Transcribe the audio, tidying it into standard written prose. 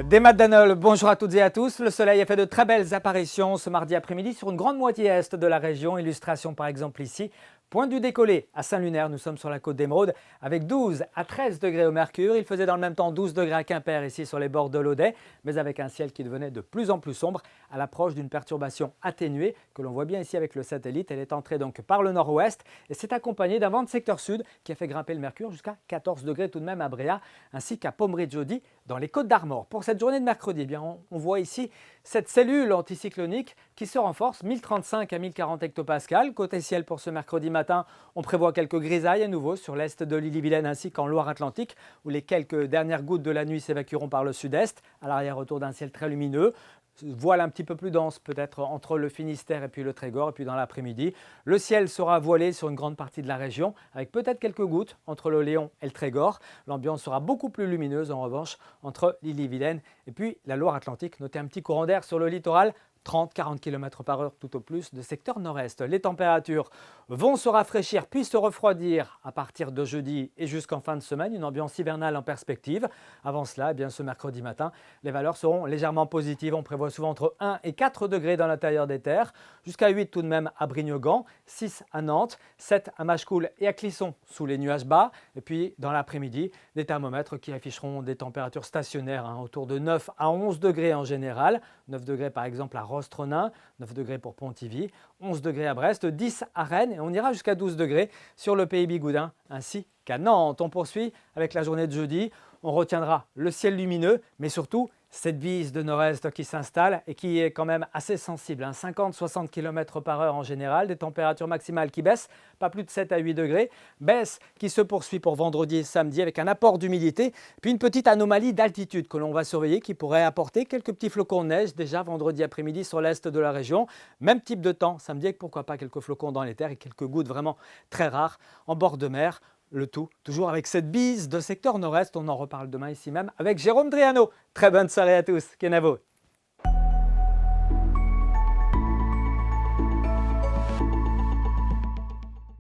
Des Madanol, bonjour à toutes et à tous. Le soleil a fait de très belles apparitions ce mardi après-midi sur une grande moitié est de la région. Illustration par exemple ici. Pointe du décollé à Saint-Lunaire, nous sommes sur la côte d'Émeraude avec 12 à 13 degrés au mercure. Il faisait dans le même temps 12 degrés à Quimper ici sur les bords de l'Audet, mais avec un ciel qui devenait de plus en plus sombre à l'approche d'une perturbation atténuée que l'on voit bien ici avec le satellite. Elle est entrée donc par le nord-ouest et s'est accompagnée d'un vent de secteur sud qui a fait grimper le mercure jusqu'à 14 degrés tout de même à Bréa ainsi qu'à Pommery-Jody dans les Côtes d'Armor. Pour cette journée de mercredi, eh bien, on voit ici cette cellule anticyclonique qui se renforce, 1035 à 1040 hectopascales. Côté ciel pour ce mercredi matin, on prévoit quelques grisailles à nouveau sur l'est de l'Ille-et-Vilaine ainsi qu'en Loire-Atlantique où les quelques dernières gouttes de la nuit s'évacueront par le sud-est à l'arrière-retour d'un ciel très lumineux. Voile un petit peu plus dense peut-être entre le Finistère et puis le Trégor et puis dans l'après-midi. Le ciel sera voilé sur une grande partie de la région avec peut-être quelques gouttes entre le Léon et le Trégor. L'ambiance sera beaucoup plus lumineuse en revanche entre l'Ille-et-Vilaine et puis la Loire-Atlantique. Notez un petit courant d'air sur le littoral. 30-40 km par heure tout au plus de secteur nord-est. Les températures vont se rafraîchir puis se refroidir à partir de jeudi et jusqu'en fin de semaine. Une ambiance hivernale en perspective. Avant cela, eh bien, ce mercredi matin, les valeurs seront légèrement positives. On prévoit souvent entre 1 et 4 degrés dans l'intérieur des terres, jusqu'à 8 tout de même à Brignogan, 6 à Nantes, 7 à Machecoul et à Clisson sous les nuages bas. Et puis dans l'après-midi, des thermomètres qui afficheront des températures stationnaires autour de 9 à 11 degrés en général. 9 degrés par exemple à Rostronin, 9 degrés pour Pontivy, 11 degrés à Brest, 10 à Rennes et on ira jusqu'à 12 degrés sur le pays bigoudin ainsi qu'à Nantes. On poursuit avec la journée de jeudi. On retiendra le ciel lumineux mais surtout cette bise de nord-est qui s'installe et qui est quand même assez sensible, 50-60 km par heure en général, des températures maximales qui baissent, pas plus de 7 à 8 degrés, baisse qui se poursuit pour vendredi et samedi avec un apport d'humidité, puis une petite anomalie d'altitude que l'on va surveiller qui pourrait apporter quelques petits flocons de neige déjà vendredi après-midi sur l'est de la région. Même type de temps samedi avec pourquoi pas quelques flocons dans les terres et quelques gouttes vraiment très rares en bord de mer. Le tout, toujours avec cette bise de secteur nord-est. On en reparle demain ici même avec Jérôme Driano. Très bonne soirée à tous. Kenavo.